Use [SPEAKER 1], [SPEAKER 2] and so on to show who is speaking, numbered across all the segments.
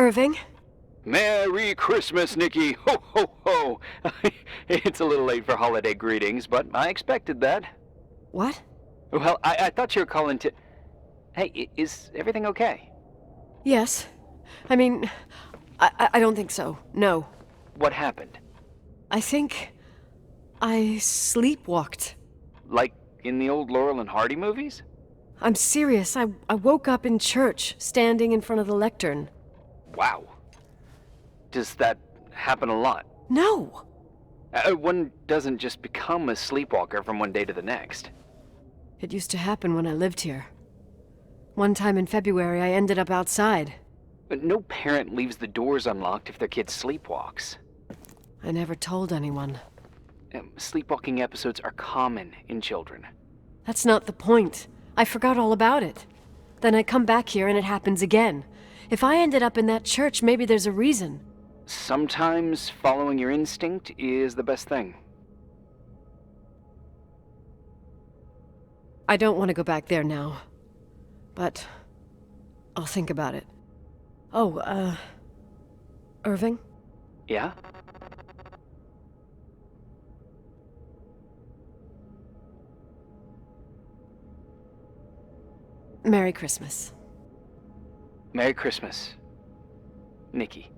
[SPEAKER 1] Irving?
[SPEAKER 2] Merry Christmas, Nikki! Ho, ho, ho! It's a little late for holiday greetings, but I expected that.
[SPEAKER 1] What?
[SPEAKER 2] Well, I thought you were calling to... Hey, is everything okay?
[SPEAKER 1] Yes. I mean, I don't think so. No.
[SPEAKER 2] What happened?
[SPEAKER 1] I think I sleepwalked.
[SPEAKER 2] Like in the old Laurel and Hardy movies?
[SPEAKER 1] I'm serious. I woke up in church, standing in front of the lectern.
[SPEAKER 2] Wow. Does that happen a lot?
[SPEAKER 1] No!
[SPEAKER 2] One doesn't just become a sleepwalker from one day to the next.
[SPEAKER 1] It used to happen when I lived here. One time in February, I ended up outside.
[SPEAKER 2] But no parent leaves the doors unlocked if their kid sleepwalks.
[SPEAKER 1] I never told anyone.
[SPEAKER 2] Sleepwalking episodes are common in children.
[SPEAKER 1] That's not the point. I forgot all about it. Then I come back here and it happens again. If I ended up in that church, maybe there's a reason.
[SPEAKER 2] Sometimes following your instinct is the best thing.
[SPEAKER 1] I don't want to go back there now. But I'll think about it. Oh, Irving?
[SPEAKER 2] Yeah?
[SPEAKER 1] Merry Christmas.
[SPEAKER 2] Merry Christmas, Nikki.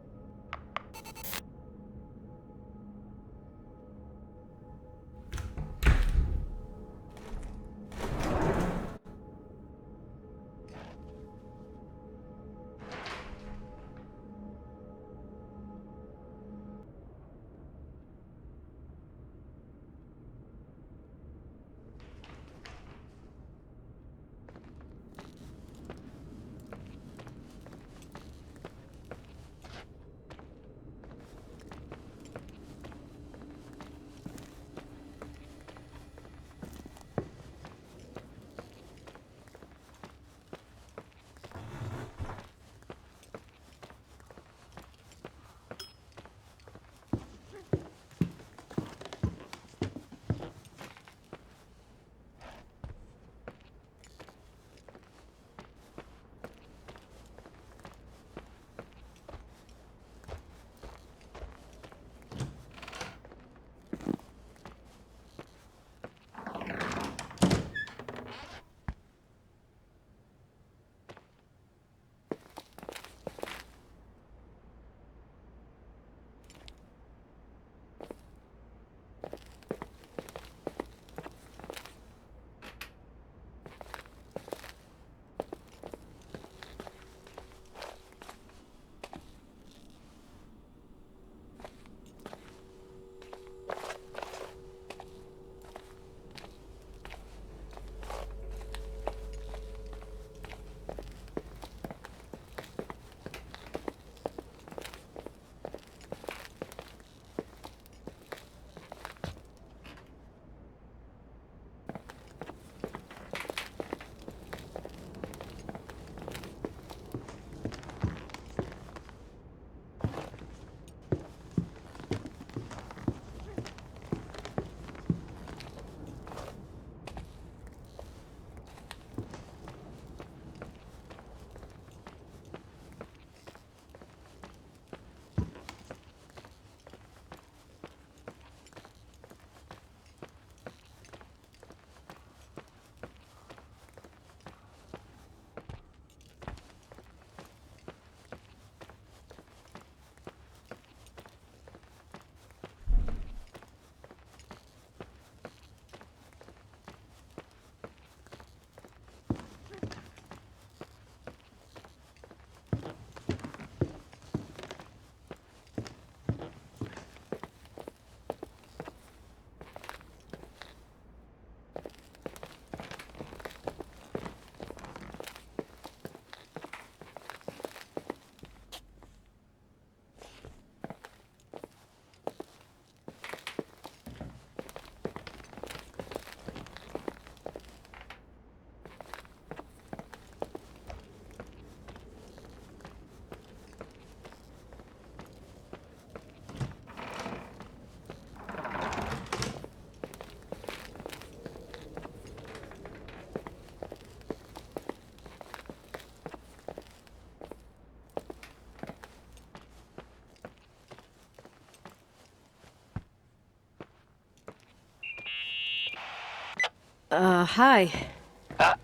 [SPEAKER 1] Hi.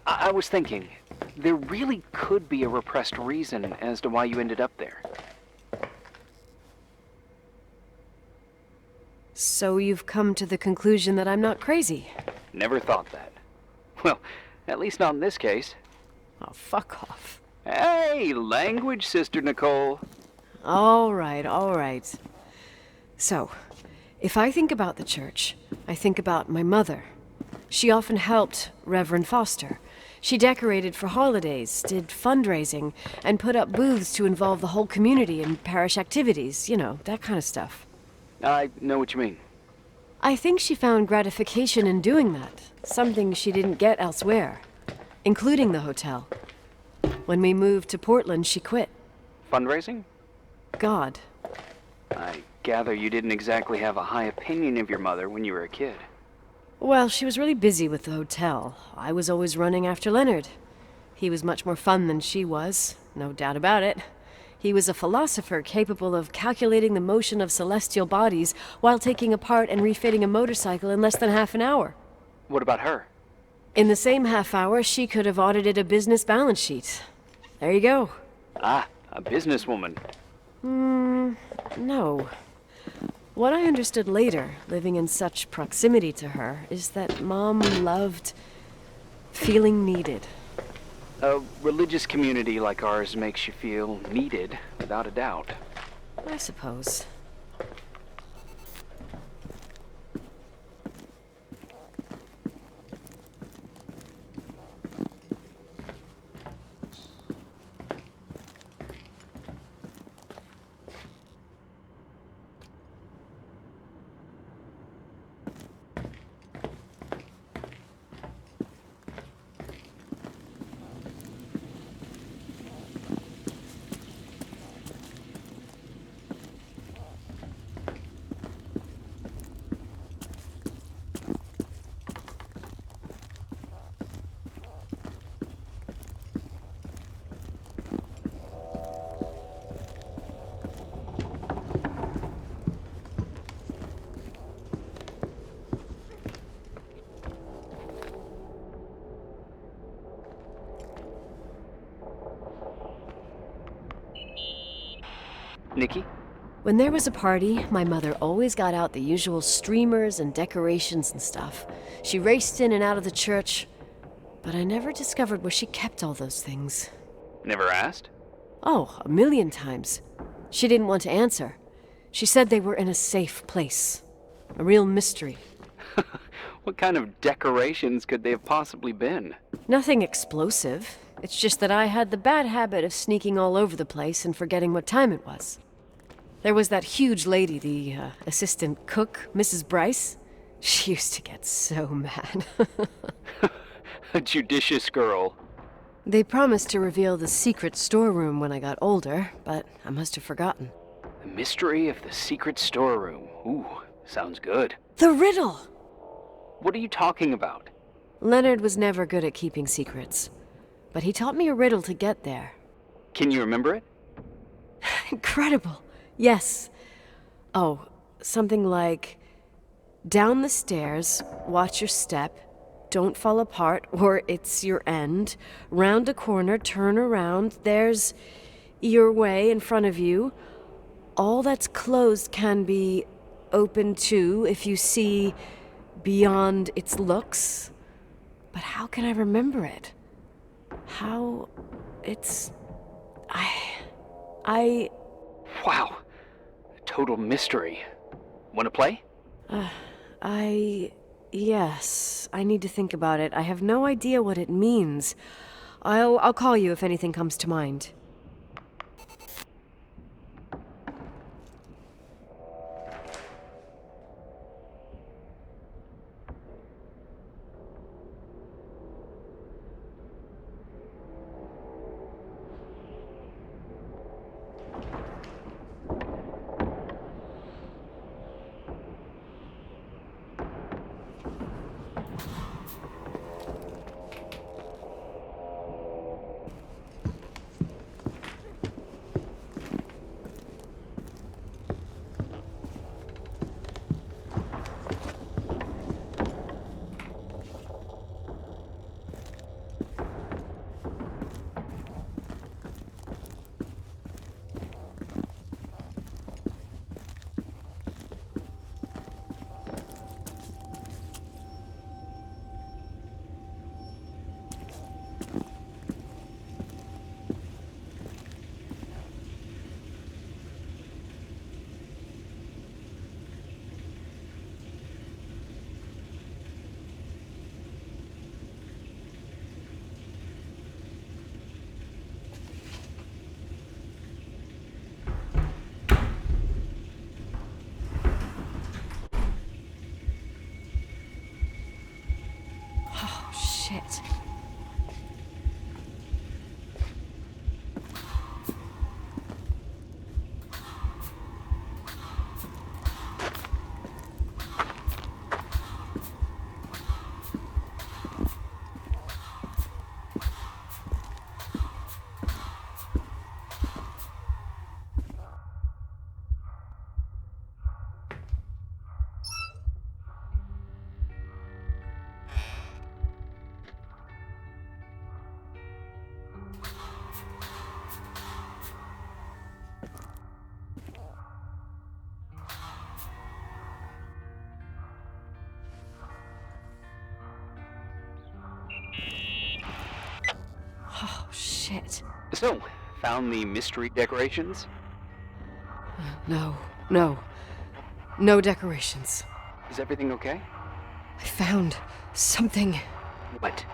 [SPEAKER 2] I was thinking, there really could be a repressed reason as to why you ended up there.
[SPEAKER 1] So you've come to the conclusion that I'm not crazy?
[SPEAKER 2] Never thought that. Well, at least not in this case.
[SPEAKER 1] Oh, fuck off.
[SPEAKER 2] Hey, language, Sister Nicole.
[SPEAKER 1] All right. So, if I think about the church, I think about my mother. She often helped Reverend Foster. She decorated for holidays, did fundraising, and put up booths to involve the whole community in parish activities, that kind of stuff.
[SPEAKER 2] I know what you mean.
[SPEAKER 1] I think she found gratification in doing that, something she didn't get elsewhere, including the hotel. When we moved to Portland, she quit.
[SPEAKER 2] Fundraising?
[SPEAKER 1] God.
[SPEAKER 2] I gather you didn't exactly have a high opinion of your mother when you were a kid.
[SPEAKER 1] Well, she was really busy with the hotel. I was always running after Leonard. He was much more fun than she was, no doubt about it. He was a philosopher capable of calculating the motion of celestial bodies while taking apart and refitting a motorcycle in less than half an hour.
[SPEAKER 2] What about her?
[SPEAKER 1] In the same half hour, she could have audited a business balance sheet. There you go.
[SPEAKER 2] Ah, a businesswoman.
[SPEAKER 1] No. What I understood later, living in such proximity to her, is that Mom loved feeling needed.
[SPEAKER 2] A religious community like ours makes you feel needed, without a doubt.
[SPEAKER 1] I suppose.
[SPEAKER 2] Nikki?
[SPEAKER 1] When there was a party, my mother always got out the usual streamers and decorations and stuff. She raced in and out of the church, but I never discovered where she kept all those things.
[SPEAKER 2] Never asked?
[SPEAKER 1] Oh, a million times. She didn't want to answer. She said they were in a safe place. A real mystery.
[SPEAKER 2] What kind of decorations could they have possibly been?
[SPEAKER 1] Nothing explosive. It's just that I had the bad habit of sneaking all over the place and forgetting what time it was. There was that huge lady, the assistant cook, Mrs. Bryce. She used to get so mad.
[SPEAKER 2] A judicious girl.
[SPEAKER 1] They promised to reveal the secret storeroom when I got older, but I must have forgotten.
[SPEAKER 2] The mystery of the secret storeroom. Ooh, sounds good.
[SPEAKER 1] The riddle!
[SPEAKER 2] What are you talking about?
[SPEAKER 1] Leonard was never good at keeping secrets, but he taught me a riddle to get there.
[SPEAKER 2] Can you remember it?
[SPEAKER 1] Incredible. Yes. Oh, something like, down the stairs, watch your step, don't fall apart or it's your end, round a corner, turn around, there's your way in front of you. All that's closed can be open too if you see beyond its looks. But how can I remember it? How... it's... I...
[SPEAKER 2] Wow. A total mystery. Want to play?
[SPEAKER 1] Yes, I need to think about it. I have no idea what it means. I'll call you if anything comes to mind. shit.
[SPEAKER 2] So, found the mystery decorations?
[SPEAKER 1] No. No decorations.
[SPEAKER 2] Is everything okay?
[SPEAKER 1] I found something.
[SPEAKER 2] What?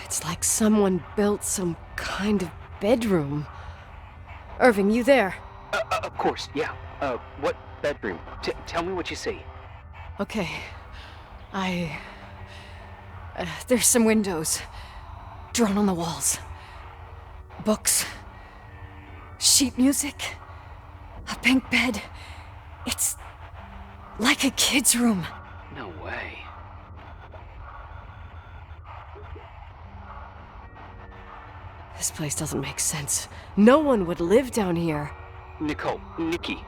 [SPEAKER 1] It's like someone built some kind of bedroom. Irving, you there?
[SPEAKER 2] Of course, yeah. What bedroom? Tell me what you see.
[SPEAKER 1] Okay. There's some windows. Drawn on the walls. Books. Sheet music. A pink bed. It's like a kid's room.
[SPEAKER 2] No way.
[SPEAKER 1] This place doesn't make sense. No one would live down here.
[SPEAKER 2] Nikki,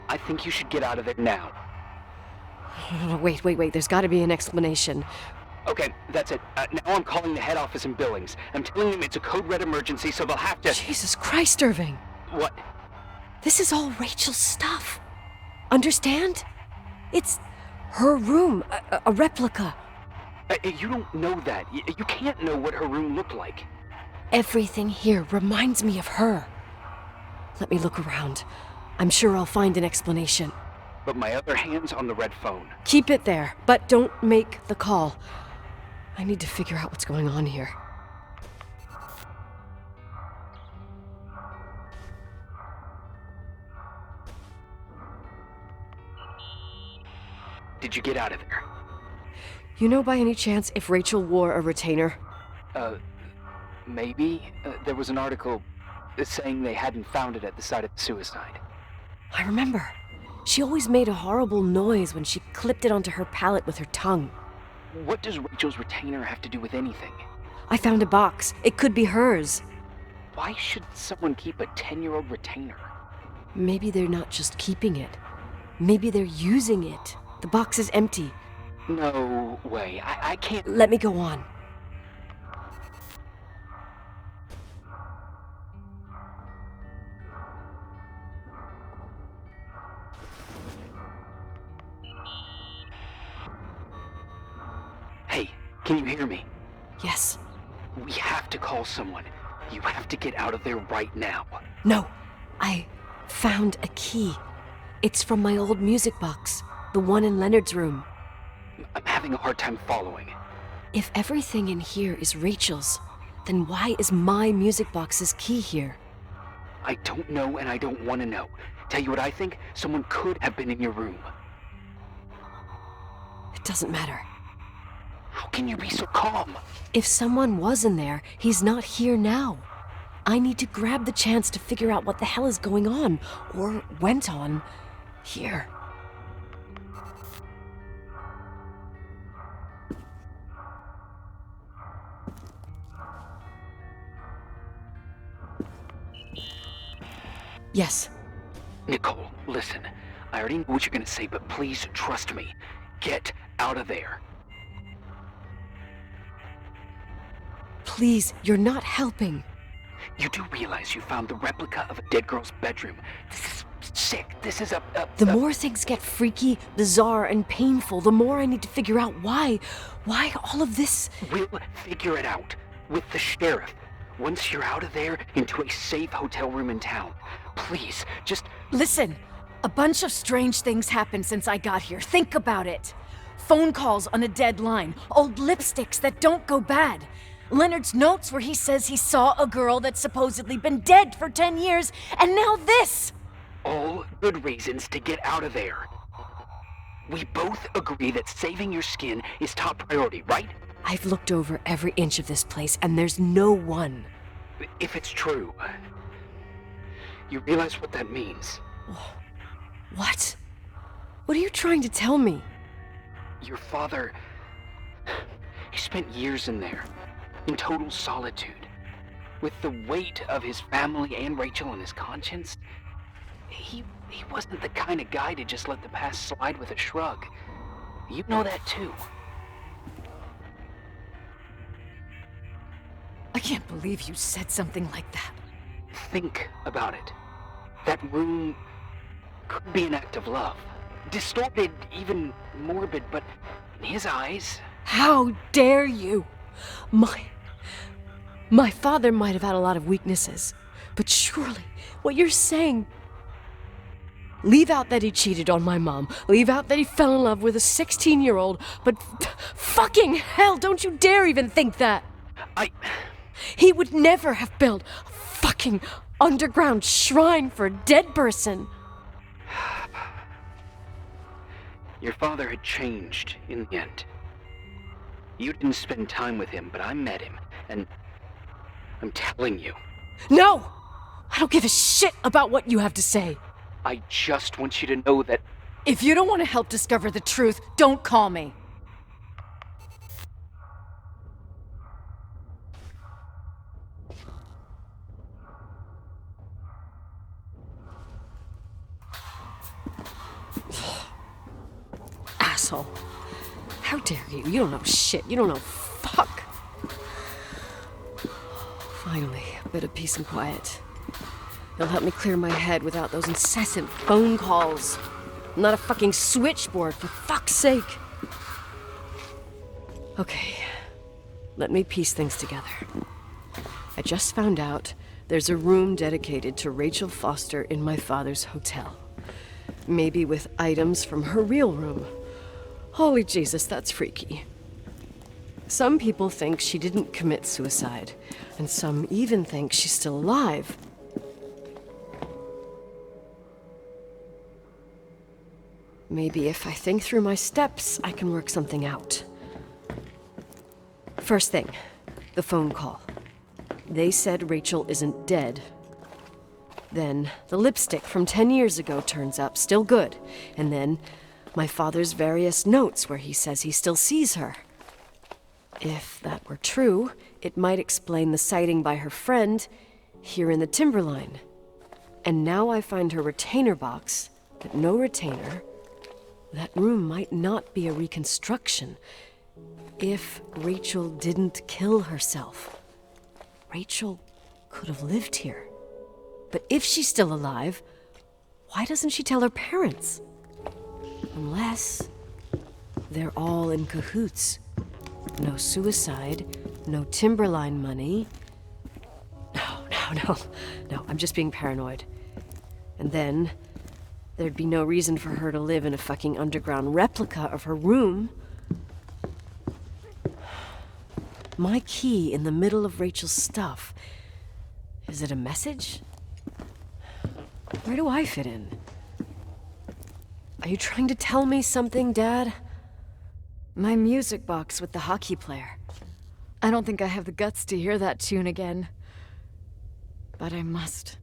[SPEAKER 2] I think you should get out of it now.
[SPEAKER 1] Wait. There's gotta be an explanation.
[SPEAKER 2] Okay, that's it. Now I'm calling the head office in Billings. I'm telling them it's a code red emergency, so they'll have to...
[SPEAKER 1] Jesus Christ, Irving.
[SPEAKER 2] What?
[SPEAKER 1] This is all Rachel's stuff. Understand? It's her room, a replica.
[SPEAKER 2] You don't know that. You can't know what her room looked like.
[SPEAKER 1] Everything here reminds me of her. Let me look around. I'm sure I'll find an explanation.
[SPEAKER 2] But my other hand's on the red phone.
[SPEAKER 1] Keep it there, but don't make the call. I need to figure out what's going on here.
[SPEAKER 2] Did you get out of there?
[SPEAKER 1] You know by any chance if Rachel wore a retainer?
[SPEAKER 2] Maybe. There was an article saying they hadn't found it at the site of the suicide.
[SPEAKER 1] I remember. She always made a horrible noise when she clipped it onto her palate with her tongue.
[SPEAKER 2] What does Rachel's retainer have to do with anything?
[SPEAKER 1] I found a box. It could be hers.
[SPEAKER 2] Why should someone keep a 10-year-old retainer?
[SPEAKER 1] Maybe they're not just keeping it. Maybe they're using it. The box is empty.
[SPEAKER 2] No way. I can't...
[SPEAKER 1] Let me go on.
[SPEAKER 2] Hey, can you hear me?
[SPEAKER 1] Yes.
[SPEAKER 2] We have to call someone. You have to get out of there right now.
[SPEAKER 1] No. I found a key. It's from my old music box. The one in Leonard's room.
[SPEAKER 2] I'm having a hard time following.
[SPEAKER 1] If everything in here is Rachel's, then why is my music box's key here?
[SPEAKER 2] I don't know and I don't want to know. Tell you what I think? Someone could have been in your room.
[SPEAKER 1] It doesn't matter.
[SPEAKER 2] How can you be so calm?
[SPEAKER 1] If someone was in there, he's not here now. I need to grab the chance to figure out what the hell is going on, or went on, here. Yes.
[SPEAKER 2] Nicole, listen. I already know what you're gonna say, but please trust me. Get out of there.
[SPEAKER 1] Please, you're not helping.
[SPEAKER 2] You do realize you found the replica of a dead girl's bedroom. This is sick. This is
[SPEAKER 1] The more things get freaky, bizarre, and painful, the more I need to figure out why all of this...
[SPEAKER 2] We'll figure it out. With the sheriff. Once you're out of there, into a safe hotel room in town. Please, just...
[SPEAKER 3] Listen, a bunch of strange things happened since I got here. Think about it. Phone calls on a dead line, old lipsticks that don't go bad. Leonard's notes where he says he saw a girl that's supposedly been dead for 10 years, and now this!
[SPEAKER 2] All good reasons to get out of there. We both agree that saving your skin is top priority, right?
[SPEAKER 1] I've looked over every inch of this place, and there's no one.
[SPEAKER 2] If it's true, you realize what that means.
[SPEAKER 1] What? What are you trying to tell me?
[SPEAKER 2] Your father... He spent years in there, in total solitude. With the weight of his family and Rachel on his conscience, he wasn't the kind of guy to just let the past slide with a shrug. You know that too.
[SPEAKER 3] I can't believe you said something like that.
[SPEAKER 2] Think about it. That room could be an act of love. Distorted, even morbid, but in his eyes...
[SPEAKER 1] How dare you? My father might have had a lot of weaknesses, but surely what you're saying... Leave out that he cheated on my mom. Leave out that he fell in love with a 16-year-old, but fucking hell, don't you dare even think that! He would never have built a fucking underground shrine for a dead person.
[SPEAKER 2] Your father had changed in the end. You didn't spend time with him, but I met him, and I'm telling you.
[SPEAKER 1] No! I don't give a shit about what you have to say.
[SPEAKER 2] I just want you to know that...
[SPEAKER 3] If you don't want to help discover the truth, don't call me.
[SPEAKER 1] Asshole. How dare you? You don't know shit. You don't know fuck. Finally, a bit of peace and quiet. They'll help me clear my head without those incessant phone calls. I'm not a fucking switchboard, for fuck's sake. Okay, let me piece things together. I just found out there's a room dedicated to Rachel Foster in my father's hotel. Maybe with items from her real room. Holy Jesus, that's freaky. Some people think she didn't commit suicide, and some even think she's still alive. Maybe if I think through my steps, I can work something out. First thing, the phone call. They said Rachel isn't dead. Then the lipstick from 10 years ago turns up, still good. And then my father's various notes where he says he still sees her. If that were true, it might explain the sighting by her friend here in the timberline. And now I find her retainer box, but no retainer. That room might not be a reconstruction. If Rachel didn't kill herself, Rachel could have lived here. But if she's still alive, why doesn't she tell her parents? Unless they're all in cahoots. No suicide, no timberline money. No, I'm just being paranoid. And then there'd be no reason for her to live in a fucking underground replica of her room. My key in the middle of Rachel's stuff. Is it a message? Where do I fit in? Are you trying to tell me something, Dad?
[SPEAKER 3] My music box with the hockey player. I don't think I have the guts to hear that tune again. But I must.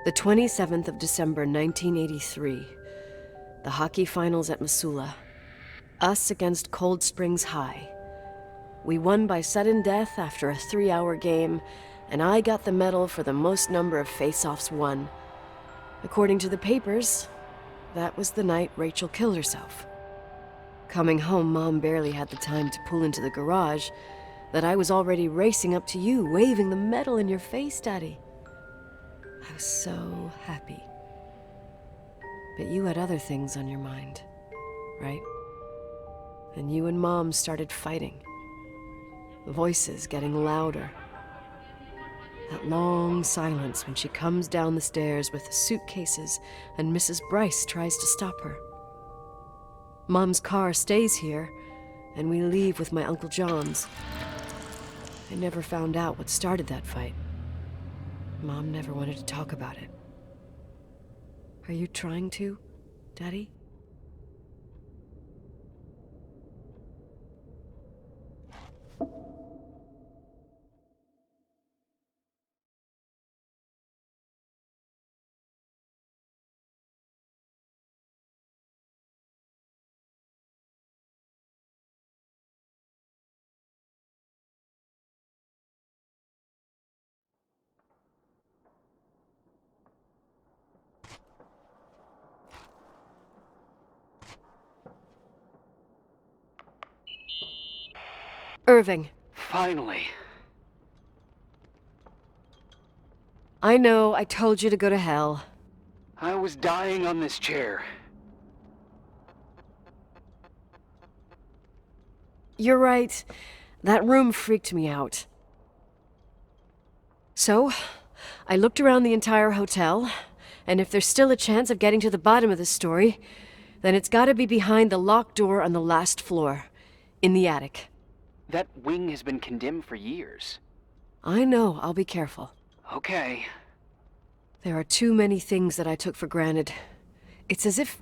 [SPEAKER 1] The 27th of December, 1983. The hockey finals at Missoula. Us against Cold Springs High. We won by sudden death after a 3-hour game, and I got the medal for the most number of face-offs won. According to the papers, that was the night Rachel killed herself. Coming home, Mom barely had the time to pull into the garage that I was already racing up to you, waving the medal in your face, Daddy. I was so happy. But you had other things on your mind, right? And you and Mom started fighting. Voices getting louder. That long silence when she comes down the stairs with the suitcases and Mrs. Bryce tries to stop her. Mom's car stays here, and we leave with my Uncle John's. I never found out what started that fight. Mom never wanted to talk about it. Are you trying to, Daddy? Irving.
[SPEAKER 2] Finally.
[SPEAKER 1] I know, I told you to go to hell.
[SPEAKER 2] I was dying on this chair.
[SPEAKER 1] You're right. That room freaked me out. So, I looked around the entire hotel, and if there's still a chance of getting to the bottom of this story, then it's gotta be behind the locked door on the last floor, in the attic.
[SPEAKER 2] That wing has been condemned for years.
[SPEAKER 1] I know, I'll be careful.
[SPEAKER 2] Okay.
[SPEAKER 1] There are too many things that I took for granted. It's as if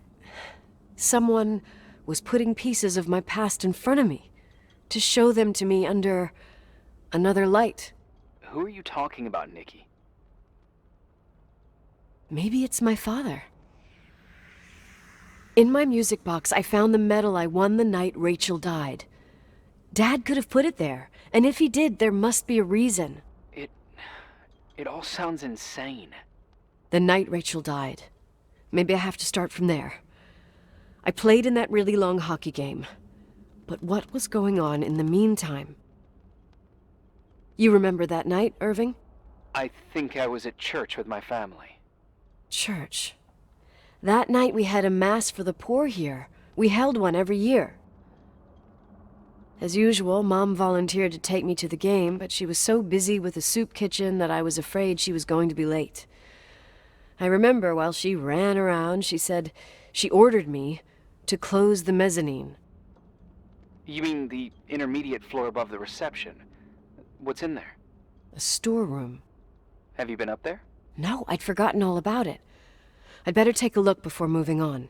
[SPEAKER 1] someone was putting pieces of my past in front of me to show them to me under another light.
[SPEAKER 2] Who are you talking about, Nikki?
[SPEAKER 1] Maybe it's my father. In my music box, I found the medal I won the night Rachel died. Dad could have put it there, and if he did, there must be a reason.
[SPEAKER 2] It all sounds insane.
[SPEAKER 1] The night Rachel died. Maybe I have to start from there. I played in that really long hockey game. But what was going on in the meantime? You remember that night, Irving?
[SPEAKER 2] I think I was at church with my family.
[SPEAKER 1] Church. That night we had a mass for the poor here. We held one every year. As usual, Mom volunteered to take me to the game, but she was so busy with the soup kitchen that I was afraid she was going to be late. I remember while she ran around, she said she ordered me to close the mezzanine.
[SPEAKER 2] You mean the intermediate floor above the reception? What's in there?
[SPEAKER 1] A storeroom.
[SPEAKER 2] Have you been up there?
[SPEAKER 1] No, I'd forgotten all about it. I'd better take a look before moving on.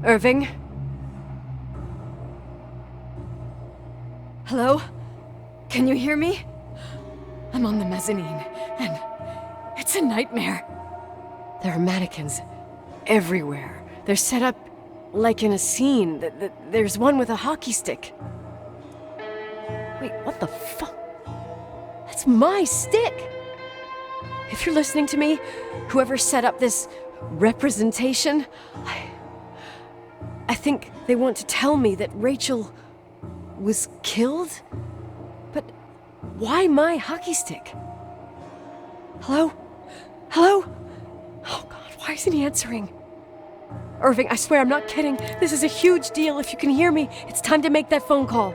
[SPEAKER 1] Irving?
[SPEAKER 3] Hello? Can you hear me? I'm on the mezzanine, and it's a nightmare.
[SPEAKER 1] There are mannequins everywhere. They're set up like in a scene. There's one with a hockey stick. Wait, what the fuck? That's my stick! If you're listening to me, whoever set up this representation, I think they want to tell me that Rachel was killed? But why my hockey stick? Hello? Hello? Oh God, why isn't he answering? Irving, I swear I'm not kidding. This is a huge deal. If you can hear me, it's time to make that phone call.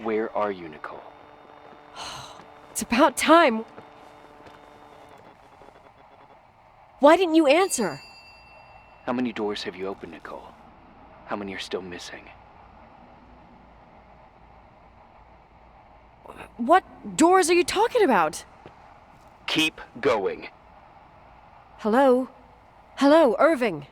[SPEAKER 2] Where are you, Nicole?
[SPEAKER 1] It's about time. Why didn't you answer?
[SPEAKER 2] How many doors have you opened, Nicole? How many are still missing?
[SPEAKER 1] What doors are you talking about?
[SPEAKER 2] Keep going.
[SPEAKER 1] Hello? Hello, Irving.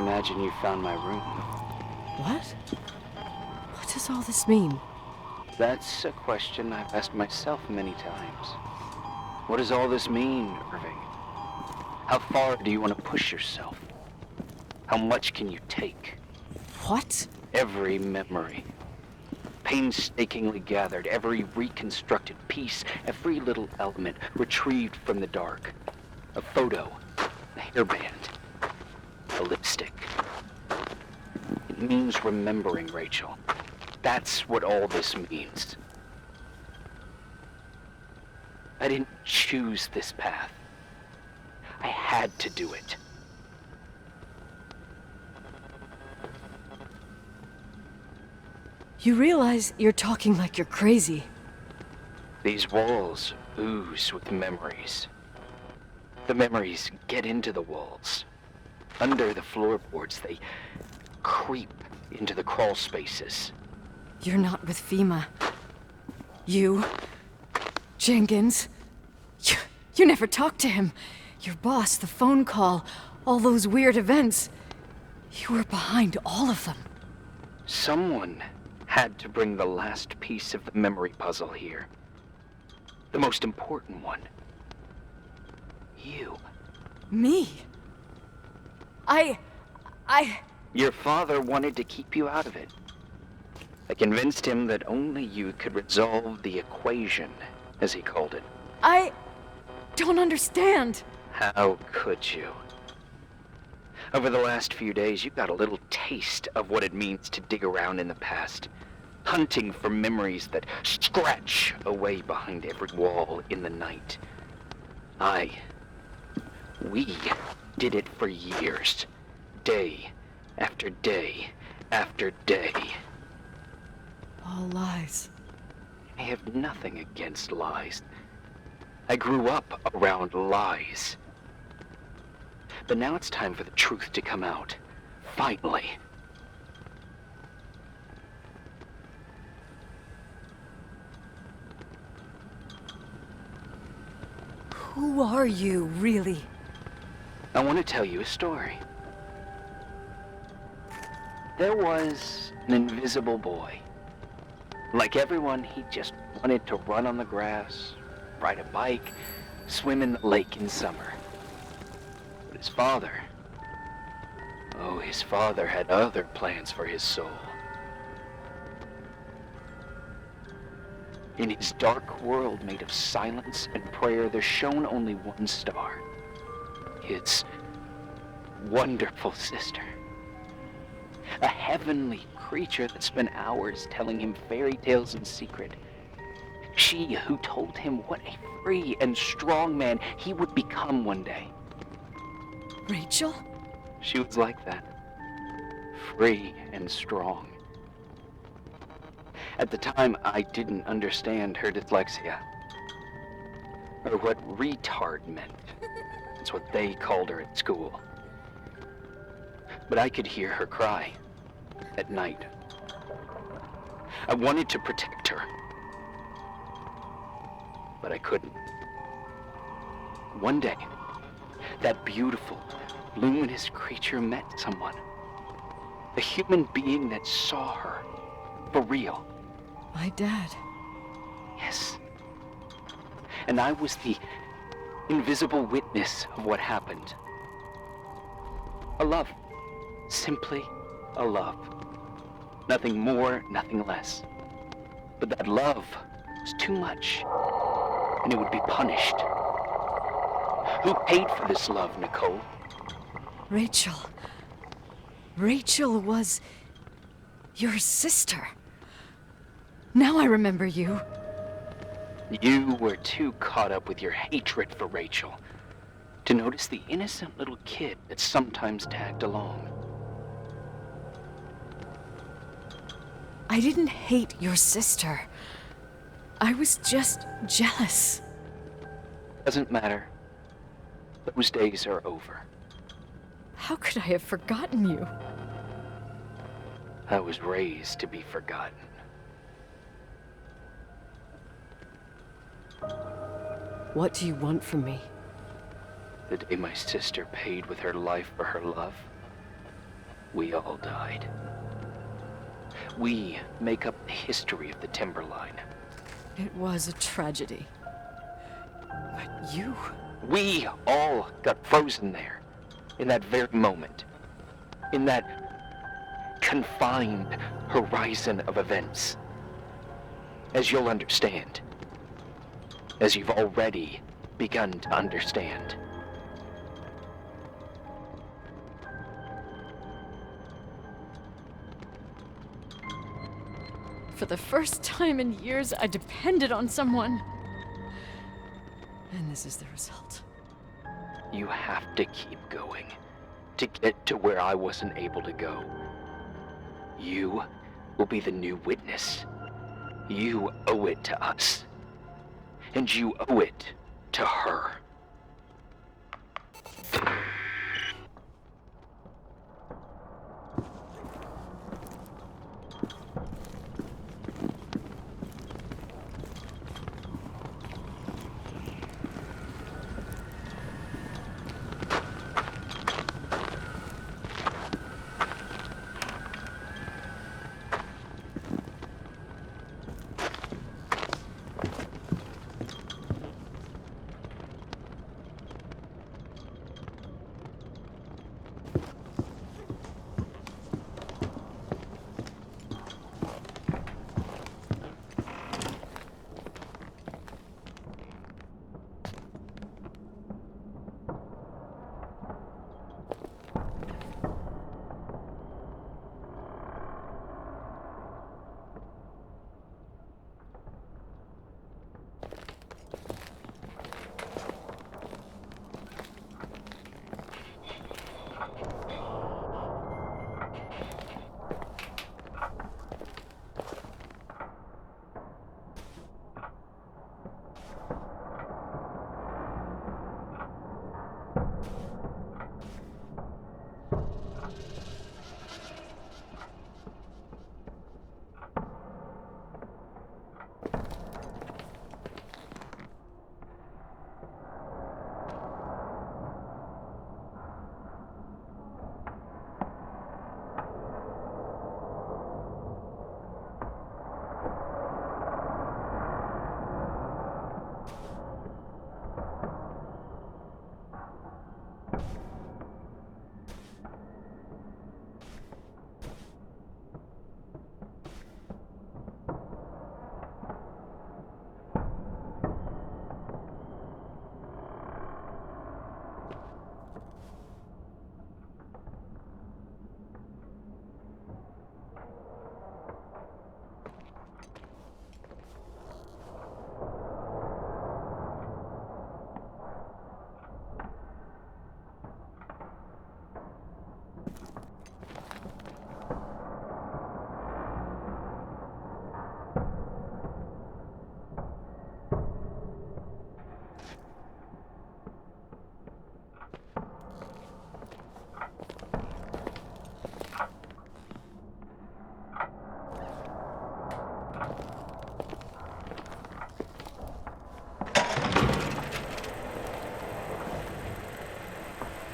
[SPEAKER 2] imagine you found my room.
[SPEAKER 1] What? What does all this mean?
[SPEAKER 2] That's a question I've asked myself many times. What does all this mean, Irving? How far do you want to push yourself? How much can you take?
[SPEAKER 1] What?
[SPEAKER 2] Every memory, painstakingly gathered, every reconstructed piece, every little element retrieved from the dark. A photo, a hairband, a lipstick. It means remembering, Rachel. That's what all this means. I didn't choose this path. I had to do it.
[SPEAKER 1] You realize you're talking like you're crazy.
[SPEAKER 2] These walls ooze with memories. The memories get into the walls. Under the floorboards, they creep into the crawl spaces.
[SPEAKER 1] You're not with FEMA. You... Jenkins... You never talked to him. Your boss, the phone call, all those weird events. You were behind all of them.
[SPEAKER 2] Someone had to bring the last piece of the memory puzzle here. The most important one. You.
[SPEAKER 1] Me?
[SPEAKER 2] Your father wanted to keep you out of it. I convinced him that only you could resolve the equation, as he called it.
[SPEAKER 1] I don't understand.
[SPEAKER 2] How could you? Over the last few days, you got a little taste of what it means to dig around in the past, hunting for memories that scratch away behind every wall in the night. We did it for years, day after day after day.
[SPEAKER 1] All lies.
[SPEAKER 2] I have nothing against lies. I grew up around lies. But now it's time for the truth to come out. Finally.
[SPEAKER 1] Who are you, really?
[SPEAKER 2] I want to tell you a story. There was an invisible boy. Like everyone, he just wanted to run on the grass, ride a bike, swim in the lake in summer. But his father had other plans for his soul. In his dark world made of silence and prayer, there shone only one star. His wonderful sister. A heavenly creature that spent hours telling him fairy tales in secret. She who told him what a free and strong man he would become one day.
[SPEAKER 1] Rachel?
[SPEAKER 2] She was like that. Free and strong. At the time, I didn't understand her dyslexia. Or what retard meant. That's what they called her at school. But I could hear her cry. At night. I wanted to protect her. But I couldn't. One day, that beautiful, luminous creature met someone. A human being that saw her. For real.
[SPEAKER 1] My dad.
[SPEAKER 2] Yes. And I was the invisible witness of what happened. A love. Simply a love. Nothing more, nothing less. But that love was too much, and it would be punished. Who paid for this love, Nicole?
[SPEAKER 1] Rachel. Rachel was your sister. Now I remember you.
[SPEAKER 2] You were too caught up with your hatred for Rachel to notice the innocent little kid that sometimes tagged along.
[SPEAKER 1] I didn't hate your sister. I was just jealous.
[SPEAKER 2] Doesn't matter. Those days are over.
[SPEAKER 1] How could I have forgotten you?
[SPEAKER 2] I was raised to be forgotten.
[SPEAKER 1] What do you want from me?
[SPEAKER 2] The day my sister paid with her life for her love, We all died. We make up the history of the Timberline.
[SPEAKER 3] It was a tragedy. But you...
[SPEAKER 2] We all got frozen there, in that very moment. In that confined horizon of events. As you'll understand. As you've already begun to understand.
[SPEAKER 3] For the first time in years, I depended on someone. And this is the result.
[SPEAKER 2] You have to keep going to get to where I wasn't able to go. You will be the new witness. You owe it to us. And you owe it to her.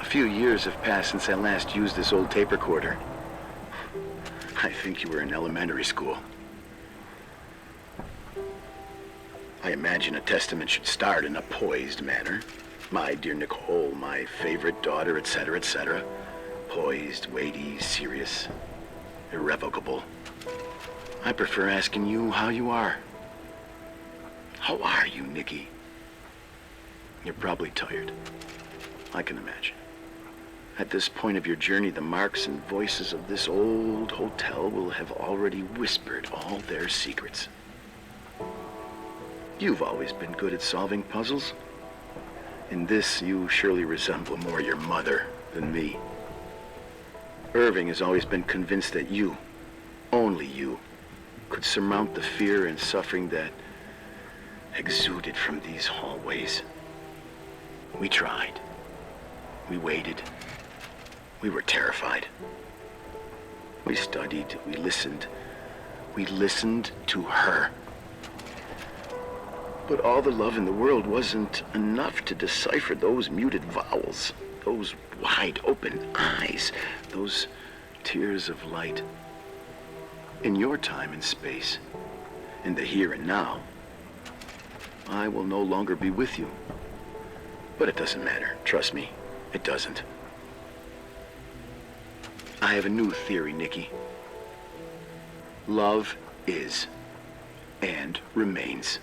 [SPEAKER 4] A few years have passed since I last used this old tape recorder. I think you were in elementary school. I imagine a testament should start in a poised manner. My dear Nicole, my favorite daughter, etc., etc. Poised, weighty, serious, irrevocable. I prefer asking you how you are. How are you, Nikki? You're probably tired. I can imagine. At this point of your journey, the marks and voices of this old hotel will have already whispered all their secrets. You've always been good at solving puzzles. In this, you surely resemble more your mother than me. Irving has always been convinced that you, only you, could surmount the fear and suffering that exuded from these hallways. We tried. We waited. We were terrified. We studied. We listened. We listened to her. But all the love in the world wasn't enough to decipher those muted vowels, those wide open eyes, those tears of light. In your time and space, in the here and now, I will no longer be with you. But it doesn't matter. Trust me, it doesn't. I have a new theory, Nikki. Love is and remains.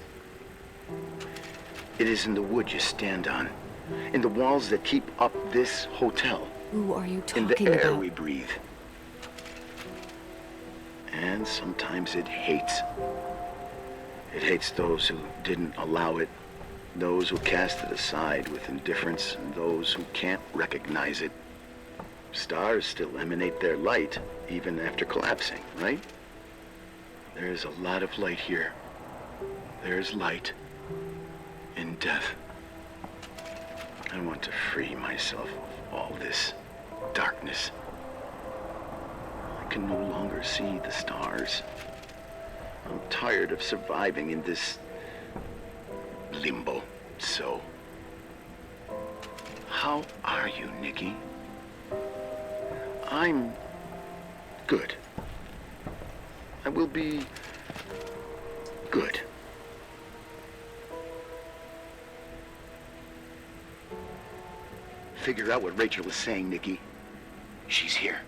[SPEAKER 4] It is in the wood you stand on, in the walls that keep up this hotel,
[SPEAKER 1] Who are you
[SPEAKER 4] in
[SPEAKER 1] talking
[SPEAKER 4] the air
[SPEAKER 1] about?
[SPEAKER 4] we breathe. And sometimes it hates. It hates those who didn't allow it, those who cast it aside with indifference, and those who can't recognize it. Stars still emanate their light, even after collapsing, right? There's a lot of light here. There's light in death. I want to free myself of all this darkness. I can no longer see the stars. I'm tired of surviving in this limbo. So, how are you, Nikki? I'm good. I will be good. Figure out what Rachel was saying, Nikki. She's here.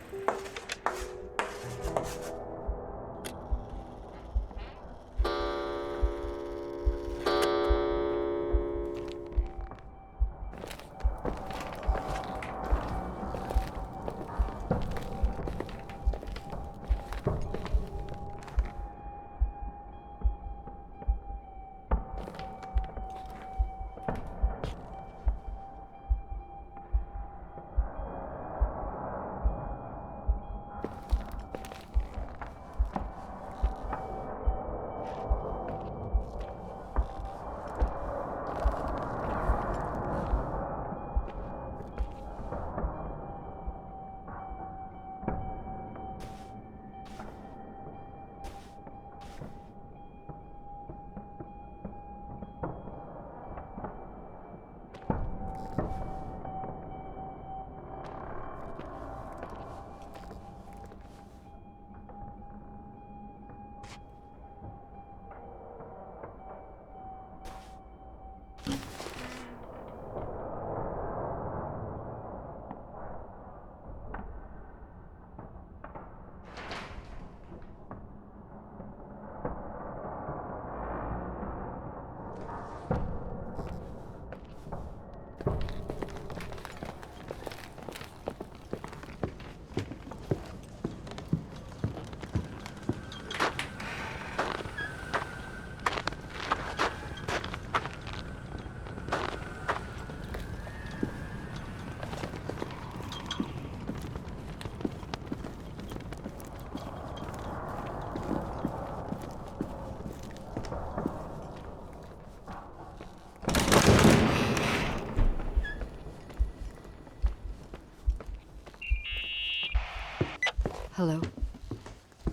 [SPEAKER 1] Hello?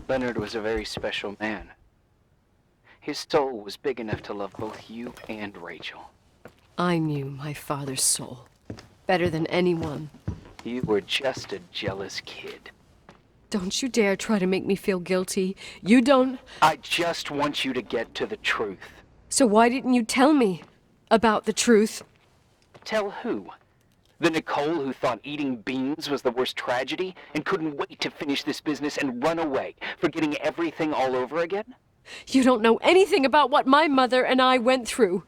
[SPEAKER 2] Leonard was a very special man. His soul was big enough to love both you and Rachel.
[SPEAKER 1] I knew my father's soul better than anyone.
[SPEAKER 2] You were just a jealous kid.
[SPEAKER 1] Don't you dare try to make me feel guilty. You don't...
[SPEAKER 2] I just want you to get to the truth.
[SPEAKER 1] So why didn't you tell me about the truth?
[SPEAKER 2] Tell who? The Nicole who thought eating beans was the worst tragedy and couldn't wait to finish this business and run away, forgetting everything all over again?
[SPEAKER 1] You don't know anything about what my mother and I went through.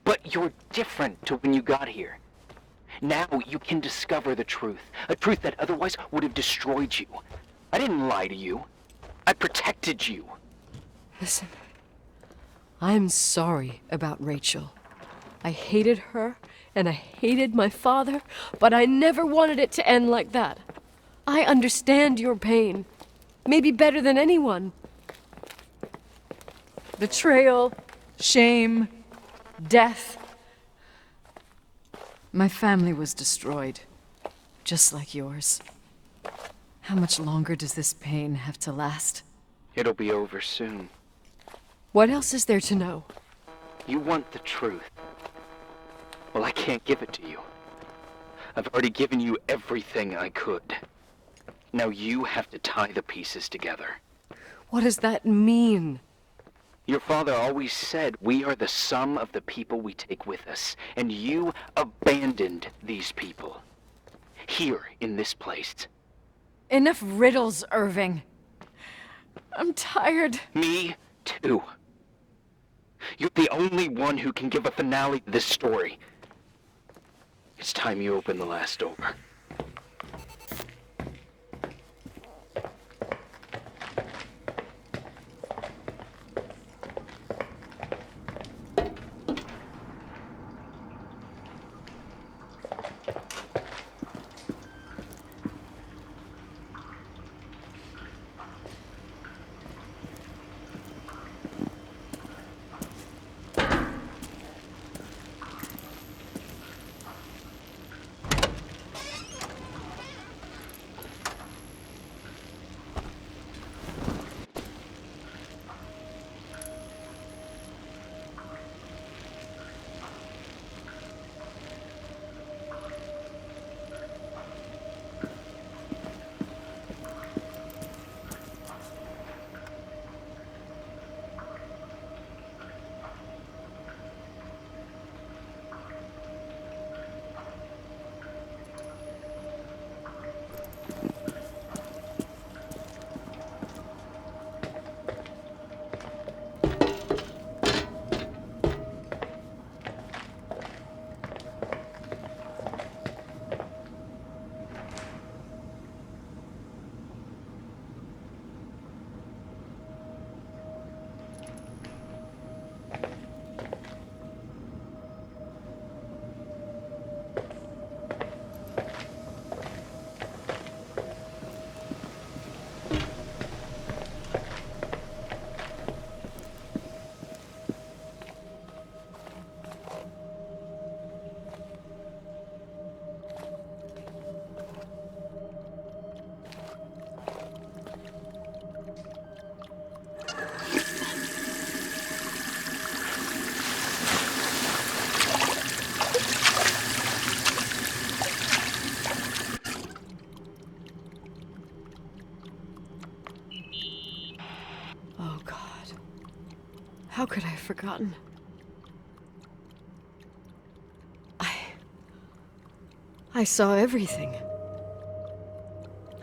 [SPEAKER 2] But you're different to when you got here. Now you can discover the truth, a truth that otherwise would have destroyed you. I didn't lie to you. I protected you.
[SPEAKER 1] Listen, I'm sorry about Rachel. I hated her, and I hated my father, but I never wanted it to end like that. I understand your pain, maybe better than anyone. Betrayal, shame, death. My family was destroyed, just like yours. How much longer does this pain have to last?
[SPEAKER 2] It'll be over soon.
[SPEAKER 1] What else is there to know?
[SPEAKER 2] You want the truth. Well, I can't give it to you. I've already given you everything I could. Now you have to tie the pieces together.
[SPEAKER 1] What does that mean?
[SPEAKER 2] Your father always said we are the sum of the people we take with us, and you abandoned these people. Here, in this place.
[SPEAKER 3] Enough riddles, Irving. I'm tired.
[SPEAKER 2] Me, too. You're the only one who can give a finale to this story. It's time you open the last door.
[SPEAKER 1] Oh, God. How could I have forgotten? I saw everything.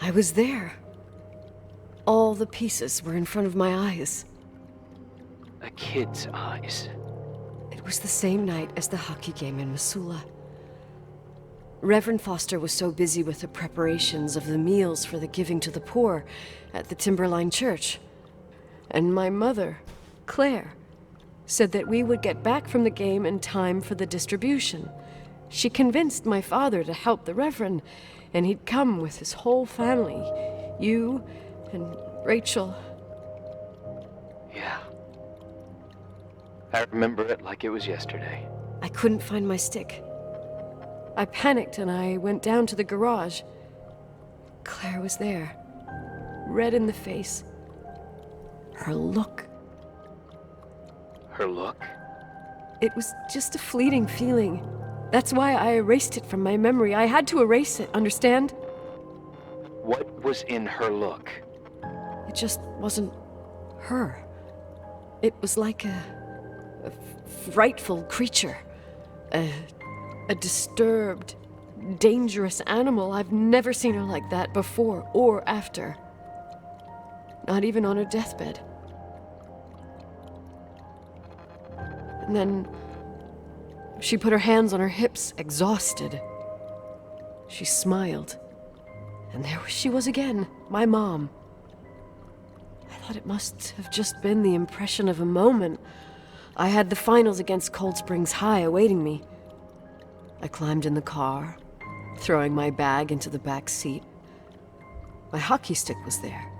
[SPEAKER 1] I was there. All the pieces were in front of my eyes.
[SPEAKER 2] A kid's eyes.
[SPEAKER 1] It was the same night as the hockey game in Missoula. Reverend Foster was so busy with the preparations of the meals for the giving to the poor at the Timberline Church. And my mother, Claire, said that we would get back from the game in time for the distribution. She convinced my father to help the Reverend, and he'd come with his whole family. You and Rachel.
[SPEAKER 2] Yeah. I remember it like it was yesterday.
[SPEAKER 1] I couldn't find my stick. I panicked and I went down to the garage. Claire was there, red in the face. Her look.
[SPEAKER 2] Her look?
[SPEAKER 1] It was just a fleeting feeling. That's why I erased it from my memory. I had to erase it, understand?
[SPEAKER 2] What was in her look?
[SPEAKER 1] It just wasn't her. It was like a frightful creature. A disturbed, dangerous animal. I've never seen her like that before or after. Not even on her deathbed. And then she put her hands on her hips, exhausted. She smiled. And there she was again, my mom. I thought it must have just been the impression of a moment. I had the finals against Cold Springs High awaiting me. I climbed in the car, throwing my bag into the back seat. My hockey stick was there.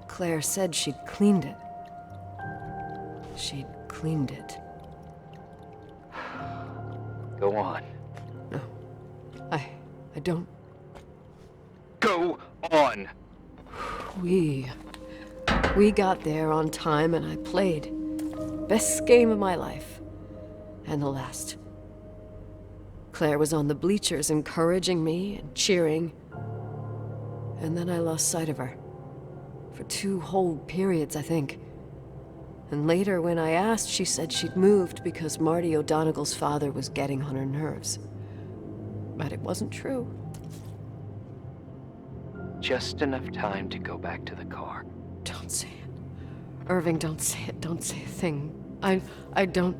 [SPEAKER 1] Claire said she'd cleaned it. She'd cleaned it.
[SPEAKER 2] Go on.
[SPEAKER 1] No, I don't.
[SPEAKER 2] Go on!
[SPEAKER 1] We got there on time and I played. Best game of my life. And the last. Claire was on the bleachers encouraging me and cheering. And then I lost sight of her. For 2 whole periods, I think. And later, when I asked, she said she'd moved because Marty O'Donegal's father was getting on her nerves. But it wasn't true.
[SPEAKER 2] Just enough time to go back to the car.
[SPEAKER 1] Don't say it. Irving, don't say it. Don't say a thing. I don't...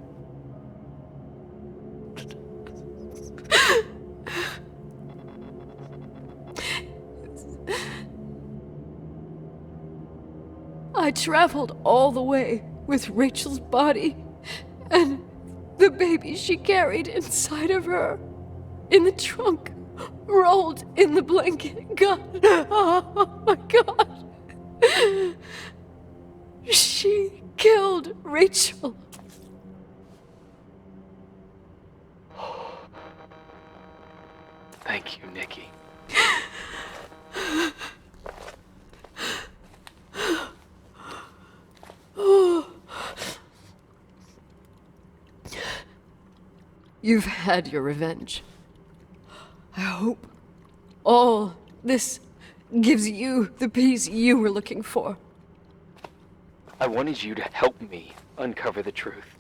[SPEAKER 1] I traveled all the way with Rachel's body and the baby she carried inside of her in the trunk, rolled in the blanket. God, oh my God. She killed Rachel.
[SPEAKER 2] Thank you, Nikki.
[SPEAKER 1] You've had your revenge. I hope all this gives you the peace you were looking for.
[SPEAKER 2] I wanted you to help me uncover the truth.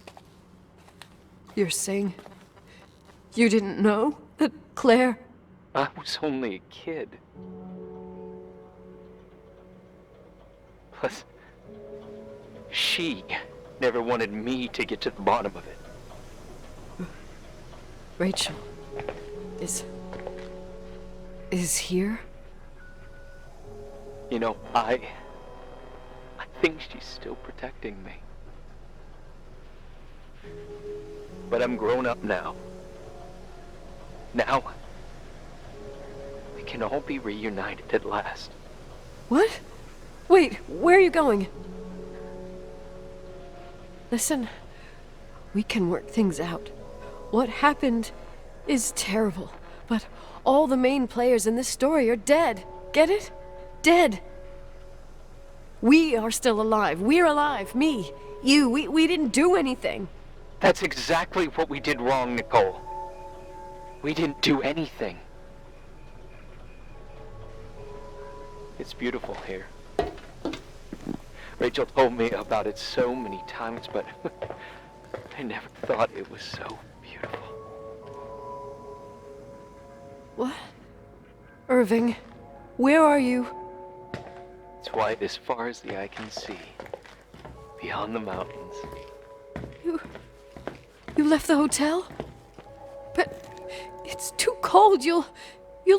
[SPEAKER 1] You're saying you didn't know that Claire...
[SPEAKER 2] I was only a kid. Plus, she never wanted me to get to the bottom of it.
[SPEAKER 1] Rachel is here?
[SPEAKER 2] You know, I think she's still protecting me. But I'm grown up now. Now, we can all be reunited at last.
[SPEAKER 1] What? Wait, where are you going? Listen, we can work things out. What happened is terrible, but all the main players in this story are dead. Get it? Dead. We are still alive. We're alive. Me, you, we didn't do anything.
[SPEAKER 2] That's exactly what we did wrong, Nicole. We didn't do anything. It's beautiful here. Rachel told me about it so many times, but I never thought it was so beautiful.
[SPEAKER 1] What? Irving, where are you?
[SPEAKER 2] It's white as far as the eye can see, beyond the mountains.
[SPEAKER 1] You left the hotel? But it's too cold. You'll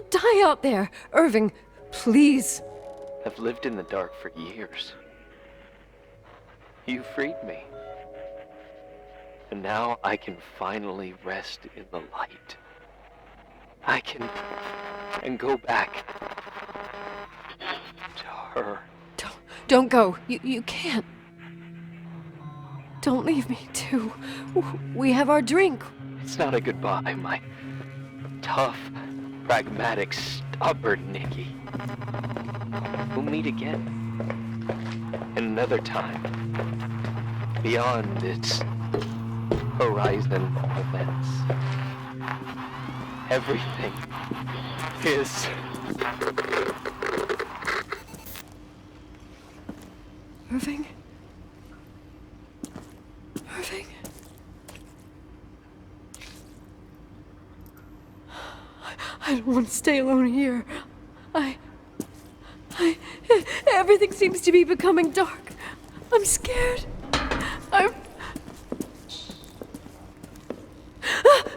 [SPEAKER 1] die out there. Irving, please.
[SPEAKER 2] I've lived in the dark for years. You freed me. And now I can finally rest in the light. I can go back to her.
[SPEAKER 1] Don't go. You can't. Don't leave me, too. We have our drink.
[SPEAKER 2] It's not a goodbye, my tough, pragmatic, stubborn Nikki. We'll meet again. Another time. Beyond this horizon of events. Everything is...
[SPEAKER 1] Irving? Irving? I don't want to stay alone here. Everything seems to be becoming dark. I'm scared.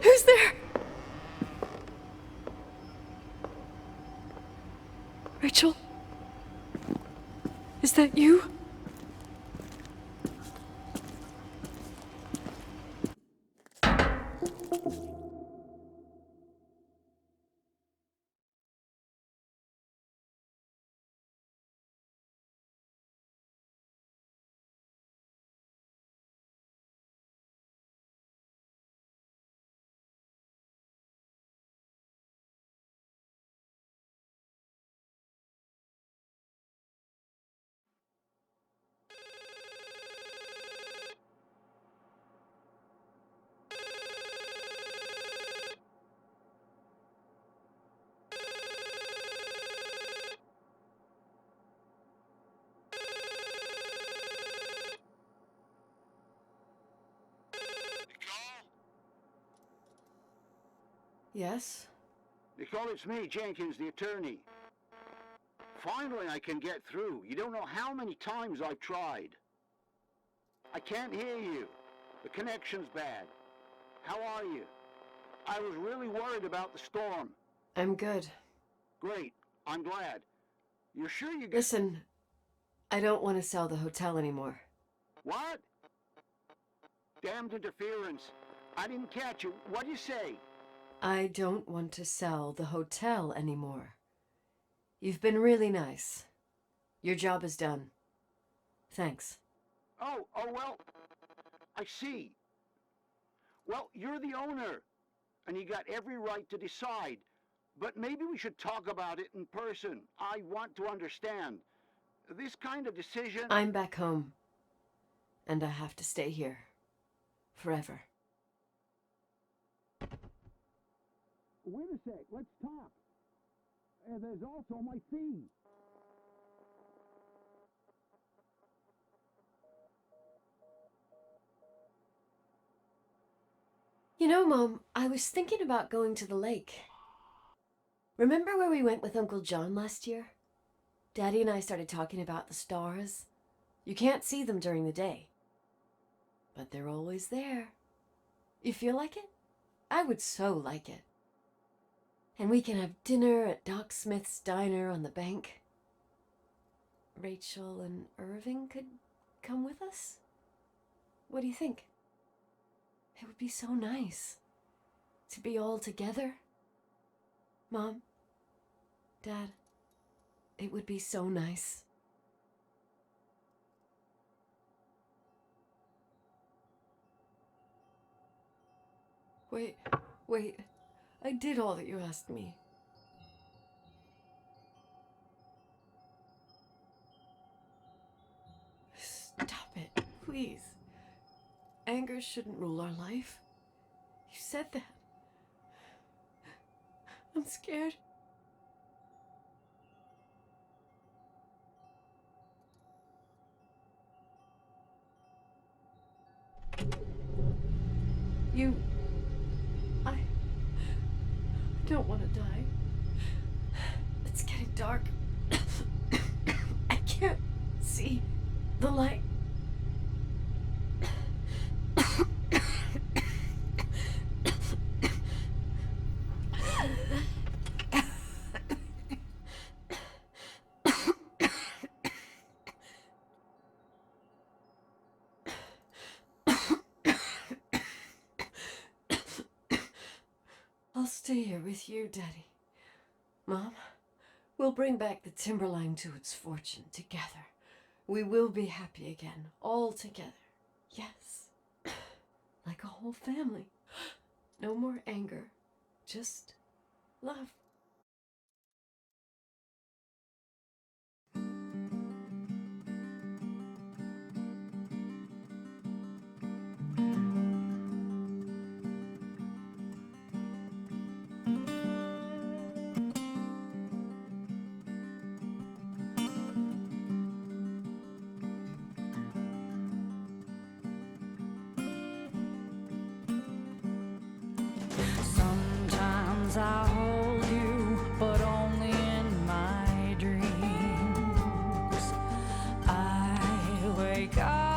[SPEAKER 1] Who's there? Rachel? Is that you? Yes?
[SPEAKER 5] Nicole, it's me, Jenkins, the attorney. Finally, I can get through. You don't know how many times I've tried. I can't hear you. The connection's bad. How are you? I was really worried about the storm.
[SPEAKER 1] I'm good.
[SPEAKER 5] Great. I'm glad. You're sure you...
[SPEAKER 1] Listen, I don't want to sell the hotel anymore.
[SPEAKER 5] What? Damned interference. I didn't catch you. What'd you say?
[SPEAKER 1] I don't want to sell the hotel anymore. You've been really nice. Your job is done. Thanks.
[SPEAKER 5] Oh, well, I see. Well, you're the owner, and you got every right to decide. But maybe we should talk about it in person. I want to understand. This kind of decision...
[SPEAKER 1] I'm back home. And I have to stay here. Forever.
[SPEAKER 5] Wait a sec, let's talk. There's also my fee.
[SPEAKER 1] You know, Mom, I was thinking about going to the lake. Remember where we went with Uncle John last year? Daddy and I started talking about the stars. You can't see them during the day. But they're always there. You feel like it? I would so like it. And we can have dinner at Doc Smith's diner on the bank. Rachel and Irving could come with us? What do you think? It would be so nice to be all together. Mom, Dad, it would be so nice. Wait, I did all that you asked me. Stop it, please. Anger shouldn't rule our life. You said that. I'm scared. I don't want to die. It's getting dark. I can't see the light. I'll stay here with you, Daddy. Mom, we'll bring back the Timberline to its fortune together. We will be happy again, all together. Yes. Like a whole family. No more anger, just love.
[SPEAKER 6] Sometimes I hold you, but only in my dreams. I wake up